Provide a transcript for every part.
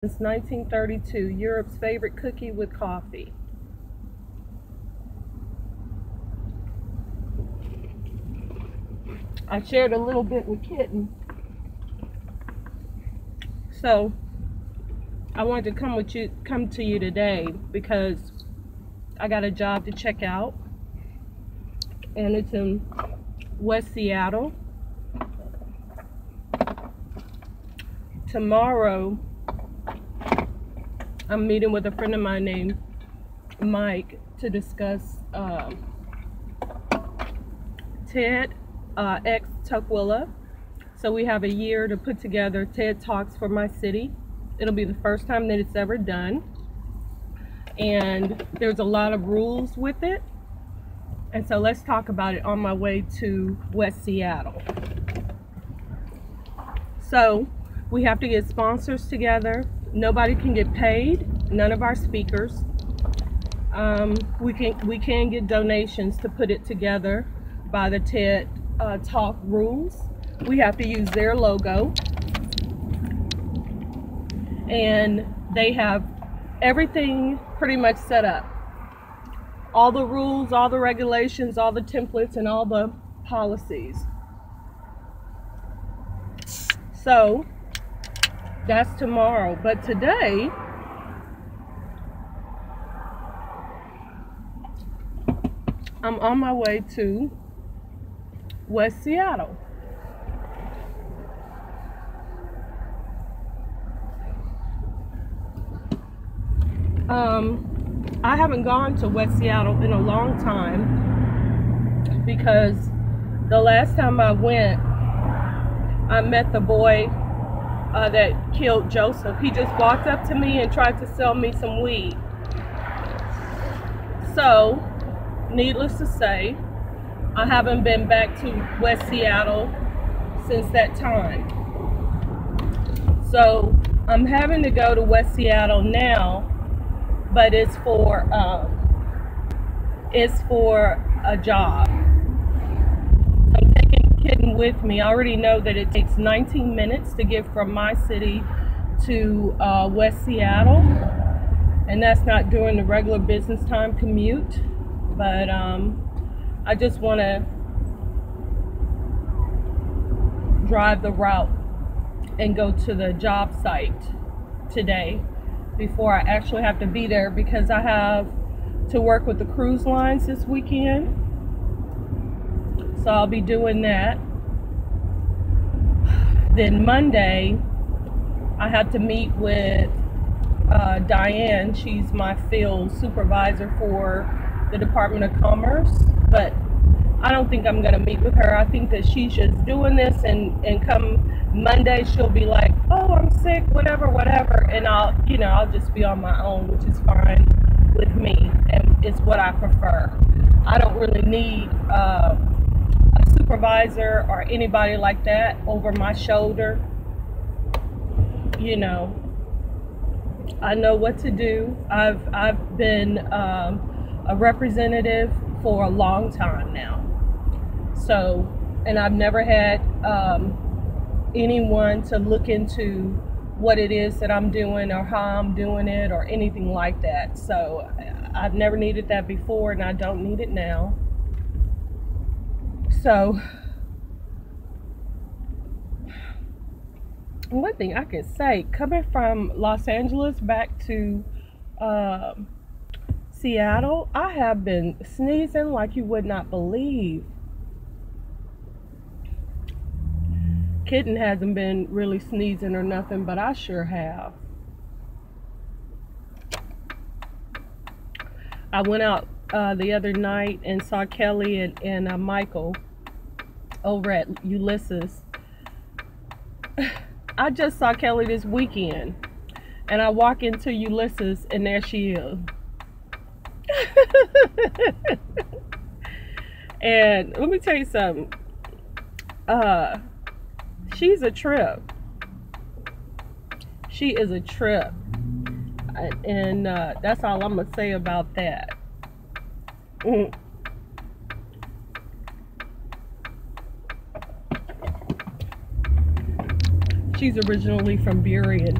Since 1932, Europe's favorite cookie with coffee. I shared a little bit with Kitten. So I wanted to come to you today because I got a job to check out, and it's in West Seattle. Tomorrow I'm meeting with a friend of mine named Mike to discuss TED X Tukwila. So we have a year to put together TED Talks for my city. It'll be the first time that it's ever done. And there's a lot of rules with it. And so let's talk about it on my way to West Seattle. So we have to get sponsors together. Nobody can get paid, none of our speakers. We can get donations to put it together by the TED Talk rules. We have to use their logo, and they have everything pretty much set up. All the rules, all the regulations, all the templates, and all the policies. So that's tomorrow. But today, I'm on my way to West Seattle. I haven't gone to West Seattle in a long time because the last time I went, I met the boy that killed Joseph. He just walked up to me and tried to sell me some weed. So, needless to say, I haven't been back to West Seattle since that time. So, I'm having to go to West Seattle now, but it's for a job. I'm taking Kitten with me. I already know that it takes 19 minutes to get from my city to West Seattle, and that's not during the regular business time commute. But I just want to drive the route and go to the job site today before I actually have to be there, because I have to work with the cruise lines this weekend. So I'll be doing that. Then Monday, I have to meet with Diane. She's my field supervisor for the Department of Commerce, but I don't think I'm gonna meet with her. I think that she's just doing this, and come Monday she'll be like, oh, I'm sick, whatever, and I'll just be on my own, which is fine with me, and it's what I prefer. I don't really need a supervisor or anybody like that over my shoulder. I know what to do. I've been a representative for a long time now. So, and I've never had anyone to look into what it is that I'm doing or how I'm doing it or anything like that. So I've never needed that before, and I don't need it now. So one thing I can say, coming from Los Angeles back to Seattle, I have been sneezing like you would not believe. Kitten hasn't been really sneezing or nothing, but I sure have. I went out the other night and saw Kelly and Michael over at Ulysses. I just saw Kelly this weekend, and I walk into Ulysses, and there she is. And let me tell you something. She's a trip. She is a trip. And that's all I'm going to say about that. She's originally from Burien.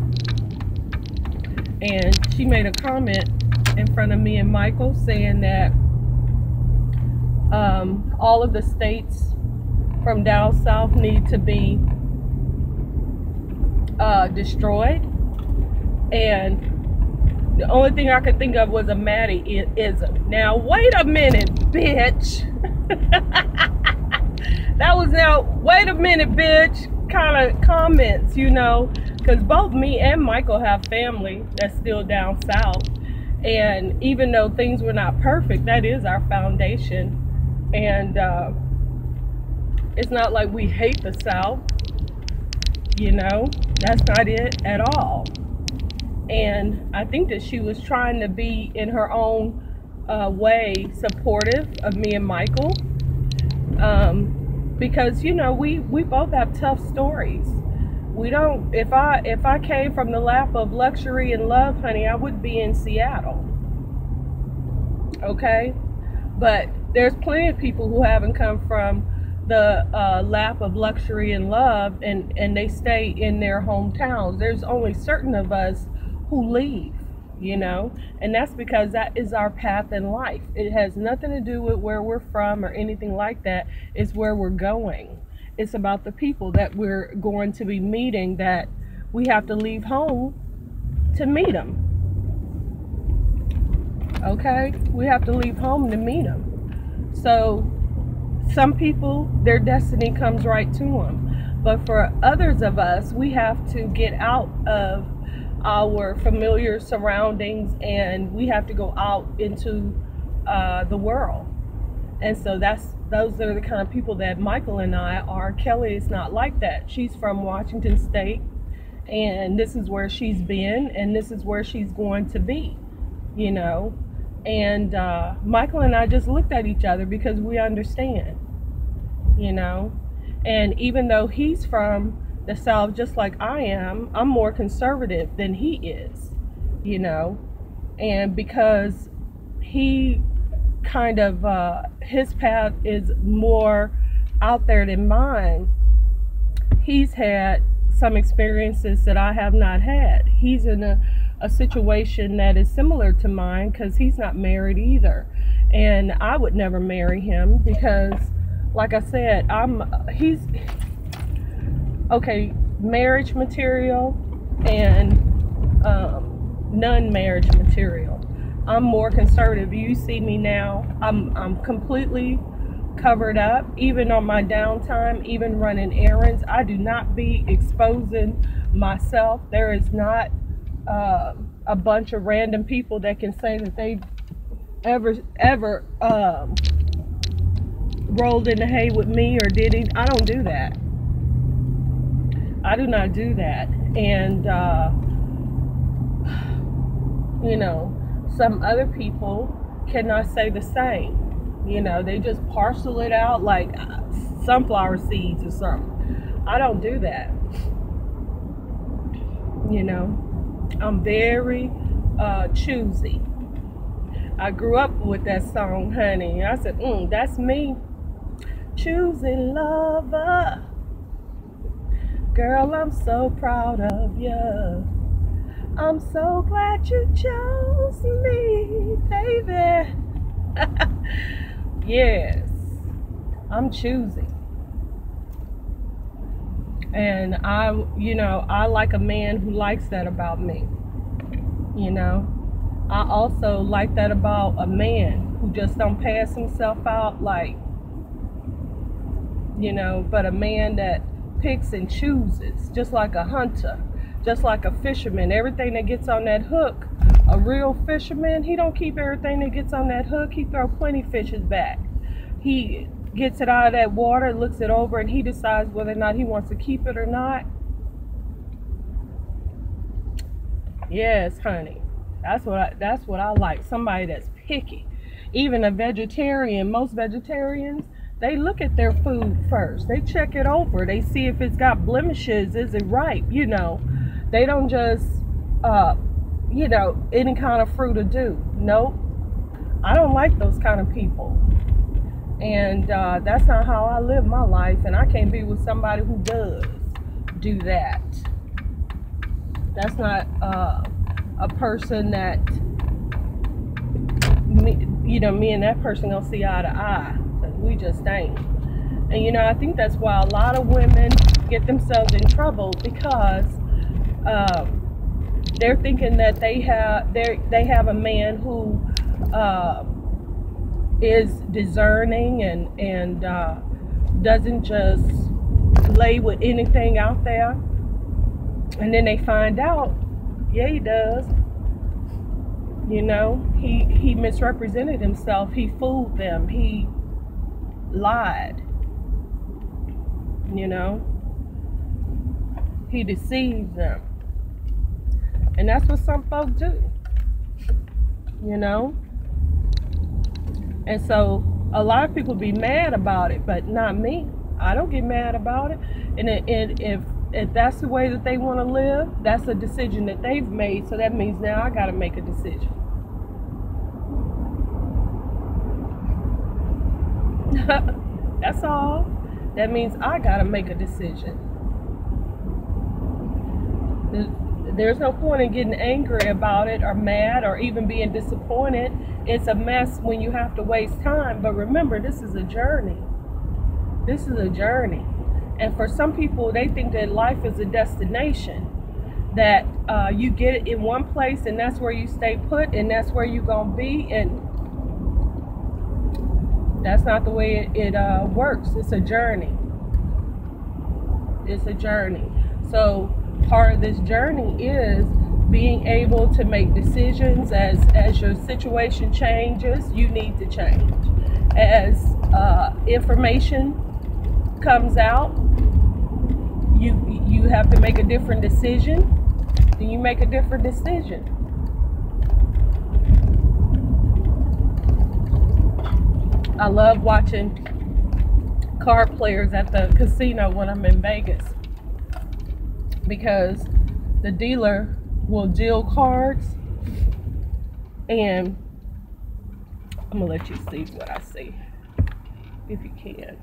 and she made a comment in front of me and Michael saying that all of the states from down south need to be destroyed, and the only thing I could think of was a Maddie-ism. Now wait a minute, bitch. That was now, wait a minute, bitch, kind of comments, you know, because both me and Michael have family that's still down south, and even though things were not perfect, that is our foundation. And it's not like we hate the South, you know, that's not it at all. And I think that she was trying to be, in her own way, supportive of me and Michael, because, you know, we both have tough stories. We don't, if I came from the lap of luxury and love, honey, I would be in Seattle. Okay? But there's plenty of people who haven't come from the lap of luxury and love, and they stay in their hometowns. There's only certain of us who leave, you know, and that's because that is our path in life. It has nothing to do with where we're from or anything like that. It's where we're going. It's about the people that we're going to be meeting, that we have to leave home to meet them. Okay? We have to leave home to meet them. So some people, their destiny comes right to them. But for others of us, we have to get out of our familiar surroundings, and we have to go out into the world. And so those are the kind of people that Michael and I are. Kelly is not like that. She's from Washington State, and this is where she's been, and this is where she's going to be, you know. And Michael and I just looked at each other because we understand, you know. And even though he's from the South just like I am, I'm more conservative than he is, you know. And because he kind of, his path is more out there than mine, he's had some experiences that I have not had. He's in a situation that is similar to mine because he's not married either. And I would never marry him because, like I said, he's okay, marriage material and non-marriage material. I'm more conservative. You see me now, I'm completely covered up. Even on my downtime, even running errands, I do not be exposing myself. There is not a bunch of random people that can say that they ever rolled in the hay with me or did it. I don't do that. I do not do that. And you know, some other people cannot say the same. You know, they just parcel it out like sunflower seeds or something. I don't do that. You know, I'm very choosy. I grew up with that song, honey. I said, that's me. Choosy lover. Girl, I'm so proud of you. I'm so glad you chose me, baby. Yes, I'm choosing. And I like a man who likes that about me. You know, I also like that about a man who just don't pass himself out like, you know, but a man that picks and chooses, just like a hunter, just like a fisherman. Everything that gets on that hook, a real fisherman, he don't keep everything that gets on that hook. He throw plenty fishes back. He gets it out of that water, looks it over, and he decides whether or not he wants to keep it or not. Yes, honey. That's what I like. Somebody that's picky. Even a vegetarian, most vegetarians, they look at their food first. They check it over. They see if it's got blemishes. Is it ripe? You know, they don't just, you know, any kind of fruit or do. Nope. I don't like those kind of people. And that's not how I live my life. And I can't be with somebody who does do that. That's not a person that me and that person gonna see eye to eye. We just ain't. And I think that's why a lot of women get themselves in trouble, because they're thinking that they have a man who is discerning and doesn't just lay with anything out there, and then they find out, yeah, he does. He misrepresented himself. He fooled them. He lied. He deceived them. And that's what some folks do. And so a lot of people be mad about it, but not me. I don't get mad about it. And if that's the way that they want to live, that's a decision that they've made. So that means now I got to make a decision. That's all. That means I got to make a decision. There's no point in getting angry about it or mad or even being disappointed. It's a mess when you have to waste time. But remember, this is a journey. This is a journey. And for some people, they think that life is a destination. That you get it in one place and that's where you stay put and that's where you're going to be. And that's not the way it works. It's a journey. It's a journey. So part of this journey is being able to make decisions as your situation changes. You need to change. As information comes out, you have to make a different decision. Then you make a different decision. I love watching card players at the casino when I'm in Vegas, because the dealer will deal cards, and I'm gonna let you see what I see if you can.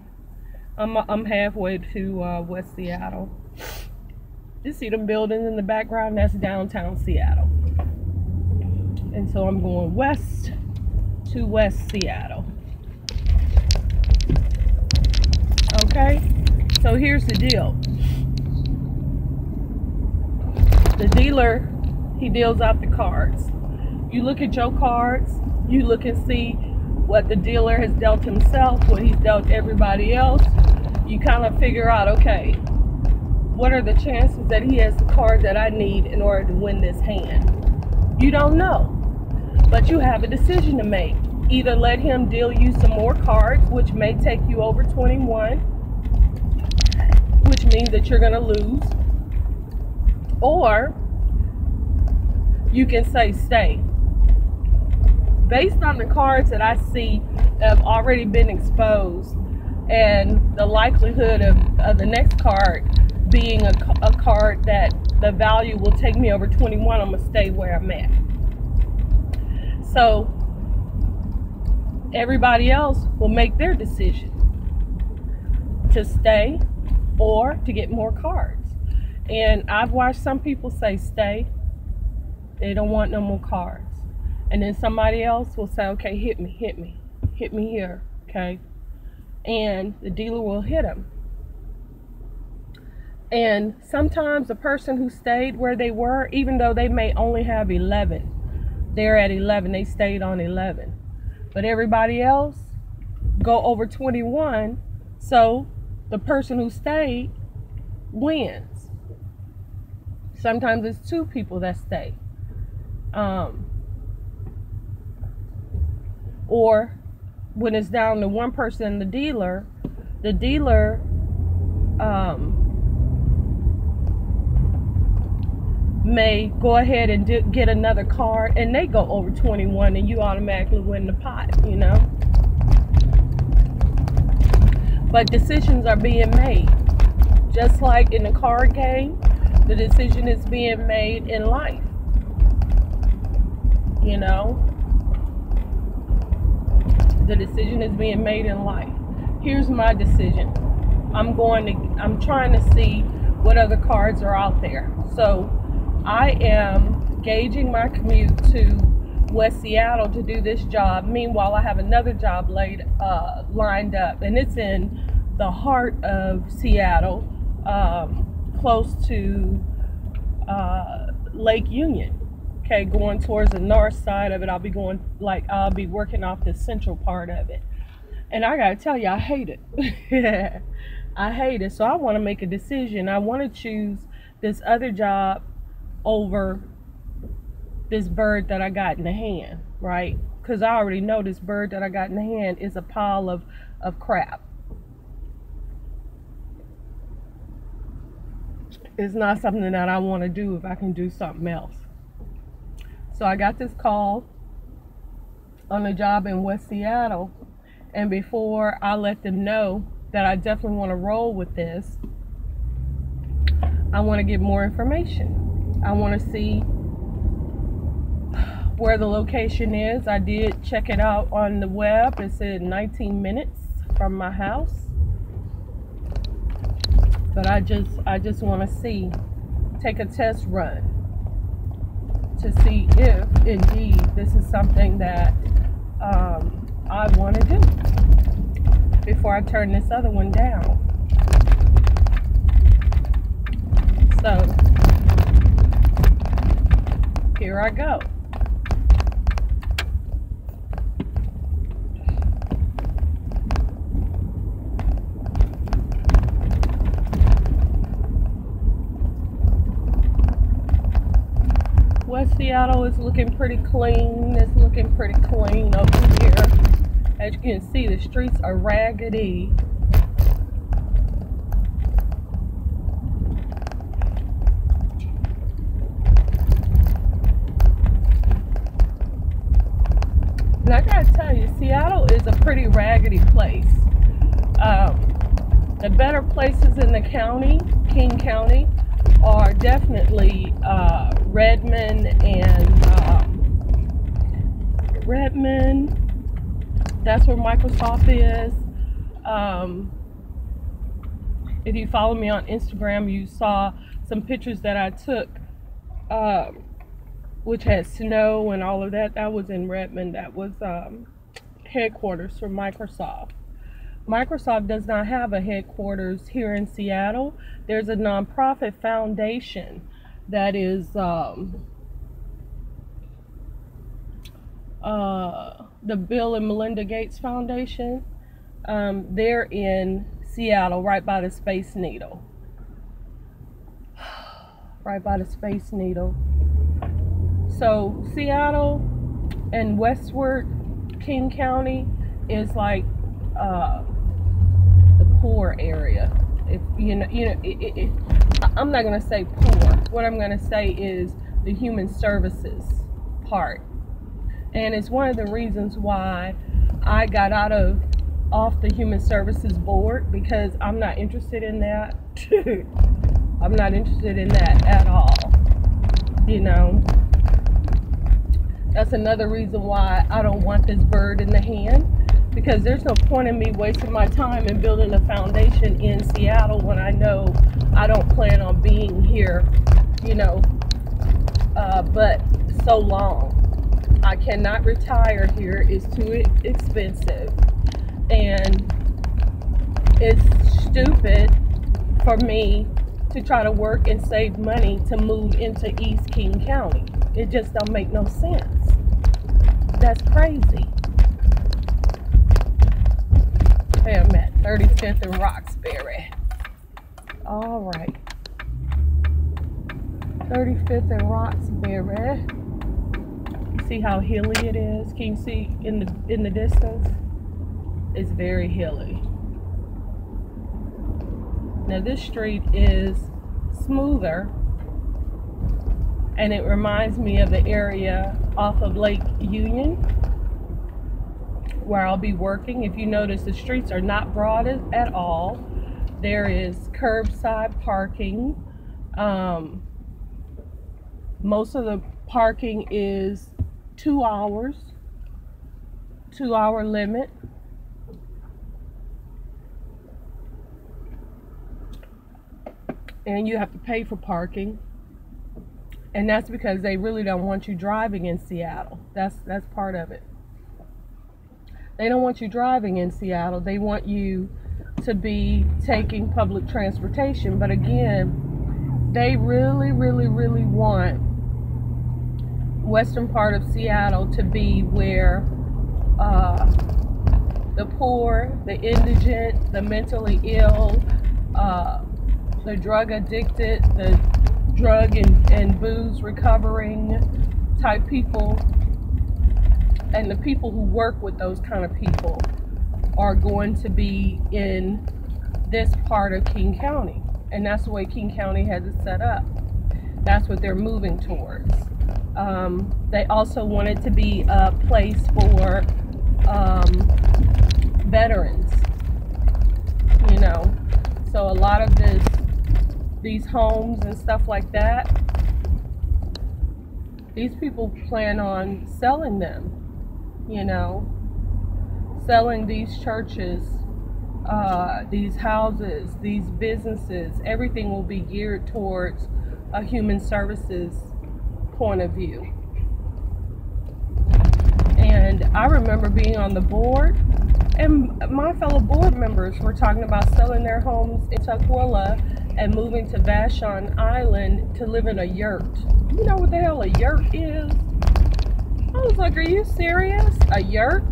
I'm halfway to West Seattle. You see them buildings in the background? That's downtown Seattle. And so I'm going west to West Seattle. Okay, so here's the deal. The dealer, he deals out the cards. You look at your cards, you look and see what the dealer has dealt himself, what he's dealt everybody else. You kind of figure out, okay, what are the chances that he has the card that I need in order to win this hand? You don't know, but you have a decision to make. Either let him deal you some more cards, which may take you over 21, which means that you're going to lose, or you can say stay. Based on the cards that I see that have already been exposed, and the likelihood of the next card being a card that the value will take me over 21, I'm going to stay where I'm at. So everybody else will make their decision to stay or to get more cards. And I've watched some people say stay. They don't want no more cards. And then somebody else will say, okay, hit me here, okay? And the dealer will hit them. And sometimes the person who stayed where they were, even though they may only have 11, they're at 11, they stayed on 11. But everybody else go over 21, so the person who stayed wins. Sometimes it's two people that stay. Or when it's down to one person, the dealer may go ahead and get another card, and they go over 21, and you automatically win the pot, you know. But decisions are being made. Just like in the card game, the decision is being made in life. You know, the decision is being made in life. Here's my decision. I'm trying to see what other cards are out there. So I am gauging my commute to West Seattle to do this job. Meanwhile, I have another job lined up, and it's in the heart of Seattle, close to Lake Union. Okay, going towards the north side of it. I'll be working off the central part of it. And I gotta tell you, I hate it. I hate it. So I want to make a decision. I want to choose this other job over this bird that I got in the hand, right? Because I already know this bird that I got in the hand is a pile of crap. It's not something that I want to do if I can do something else. So I got this call on a job in West Seattle, and before I let them know that I definitely want to roll with this, I want to get more information. I want to see where the location is. I did check it out on the web. It said 19 minutes from my house. But I just want to take a test run to see if indeed this is something that I want to do before I turn this other one down. So here I go. West Seattle is looking pretty clean. It's looking pretty clean over here. As you can see, the streets are raggedy. And I gotta tell you, Seattle is a pretty raggedy place. The better places in the county, King County, are definitely Redmond and Redmond. That's where Microsoft is. If you follow me on Instagram, you saw some pictures that I took, which had snow and all of that. That was in Redmond. That was headquarters for Microsoft. Microsoft does not have a headquarters here in Seattle. There's a nonprofit foundation that is the Bill and Melinda Gates Foundation. They're in Seattle, right by the Space Needle. Right by the Space Needle. So Seattle and westward King County is like the poor area. If I'm not gonna say poor. What I'm gonna say is the human services part, and it's one of the reasons why I got off the human services board, because I'm not interested in that. I'm not interested in that at all. That's another reason why I don't want this bird in the hand, because there's no point in me wasting my time in building a foundation in Seattle when I know I don't plan on being here, but so long. I cannot retire here. It's too expensive. And it's stupid for me to try to work and save money to move into East King County. It just don't make no sense. That's crazy. Hey, I'm at 35th and Roxbury. All right. 35th and Roxbury. You see how hilly it is? Can you see in the distance? It's very hilly. Now this street is smoother, and it reminds me of the area off of Lake Union where I'll be working. If you notice, the streets are not broad at all. There is curbside parking. Most of the parking is 2 hours, 2-hour limit. And you have to pay for parking. And that's because they really don't want you driving in Seattle. That's part of it. They don't want you driving in Seattle. They want you to be taking public transportation. But again, they really, really, really want western part of Seattle to be where the poor, the indigent, the mentally ill, the drug addicted, the drug and booze recovering type people, and the people who work with those kind of people are going to be in this part of King County. And that's the way King County has it set up. That's what they're moving towards. They also want it to be a place for veterans, you know. So a lot of these homes and stuff like that, these people plan on selling them, you know, selling these churches, these houses, these businesses. Everything will be geared towards a human services point of view. And I remember being on the board, and my fellow board members were talking about selling their homes in Tukwila and moving to Vashon Island to live in a yurt. You know what the hell a yurt is? I was like, are you serious? A yurt?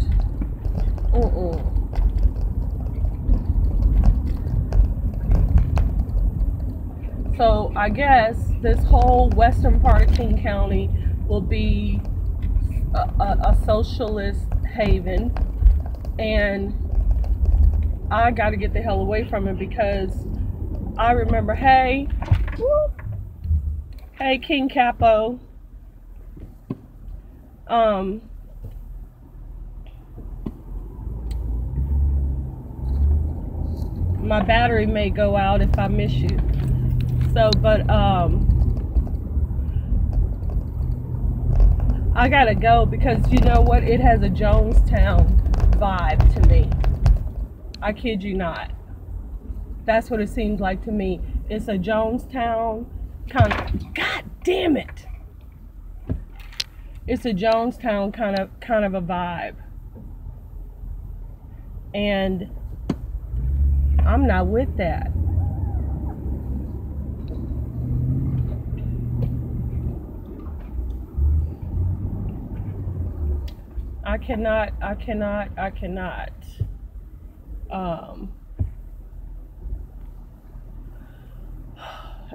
So I guess this whole western part of King County will be a socialist haven, and I got to get the hell away from it, because I remember, hey King Capo, my battery may go out if I miss you. So, but I gotta go, because you know what? It has a Jonestown vibe to me. I kid you not. That's what it seems like to me. It's a Jonestown kind of, God damn it. It's a Jonestown kind of a vibe. And I'm not with that. I cannot.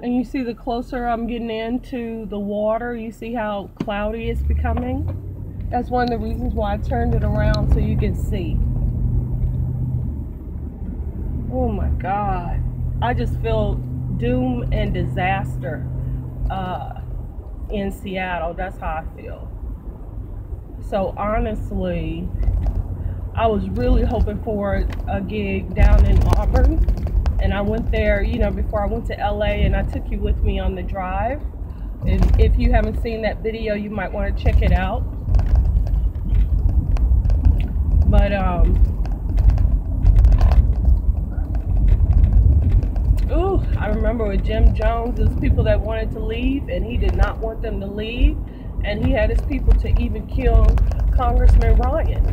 And you see, the closer I'm getting into the water, you see how cloudy it's becoming? That's one of the reasons why I turned it around, so you can see. Oh my God. I just feel doom and disaster in Seattle. That's how I feel. So honestly, I was really hoping for a gig down in Auburn, and I went there, you know, before I went to LA, and I took you with me on the drive. And if you haven't seen that video, you might want to check it out. But ooh, I remember with Jim Jones, there's people that wanted to leave, and he did not want them to leave. And he had his people to even kill Congressman Ryan.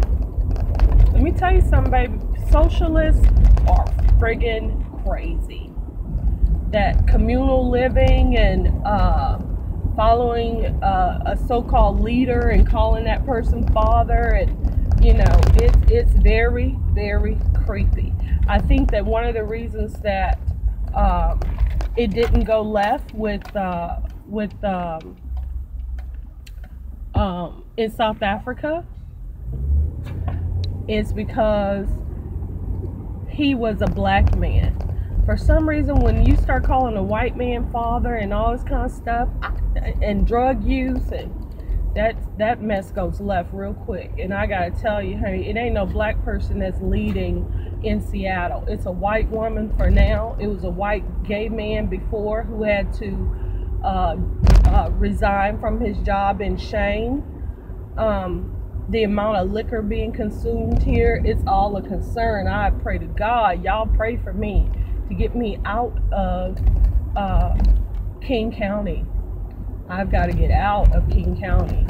Let me tell you something, baby. Socialists are friggin' crazy. That communal living and following a so-called leader and calling that person father, and you know, it's very, very creepy. I think that one of the reasons that it didn't go left in South Africa is because he was a black man. For some reason, when you start calling a white man father and all this kind of stuff, and drug use, and that mess goes left real quick. And I gotta tell you, honey, it ain't no black person that's leading in Seattle. It's a white woman for now. It was a white gay man before who had to resign from his job in shame. The amount of liquor being consumed here, it's all a concern. I pray to God, y'all pray for me to get me out of King County. I've got to get out of King County.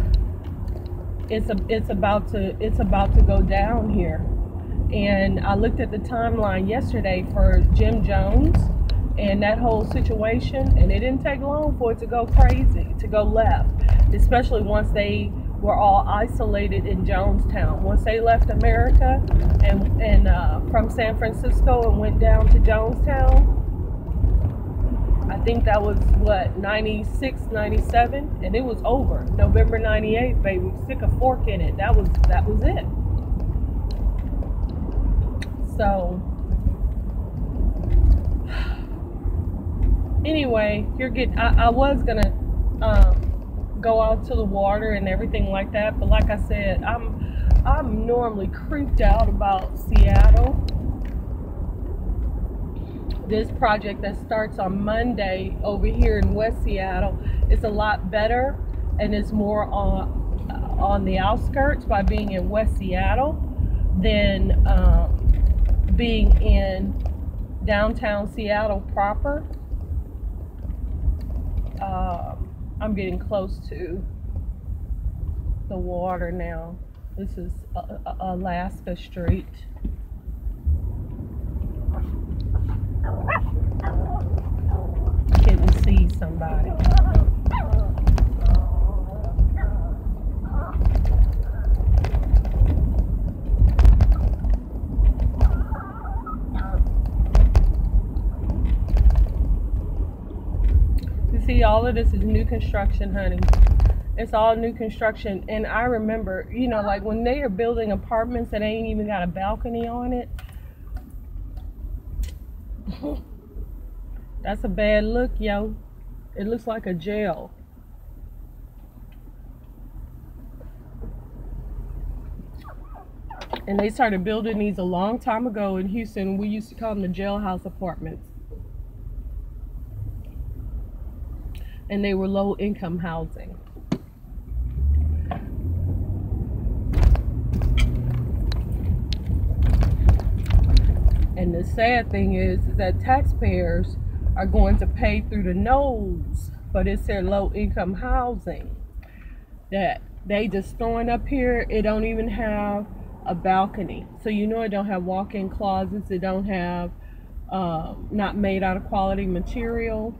It's about to go down here. And I looked at the timeline yesterday for Jim Jones and that whole situation, and it didn't take long for it to go crazy, to go left, especially once they were all isolated in Jonestown. Once they left America and from San Francisco and went down to Jonestown, I think that was what, 96, 97, and it was over. November 98, baby. Stick a fork in it. That was it. So anyway, I was gonna go out to the water and everything like that, but like I said, I'm normally creeped out about Seattle. This project that starts on Monday over here in West Seattle is a lot better, and it's more on the outskirts by being in West Seattle than being in downtown Seattle proper. I'm getting close to the water now. This is Alaska Street. Couldn't see somebody. You see, all of this is new construction, honey. It's all new construction. And I remember, like when they are building apartments that ain't even got a balcony on it, that's a bad look, yo. It looks like a jail. And they started building these a long time ago in Houston. We used to call them the jailhouse apartments. And they were low income housing. And the sad thing is that taxpayers are going to pay through the nose, but it's their low income housing that they just throwing up here. It don't even have a balcony, so it don't have walk-in closets. It don't have not made out of quality material.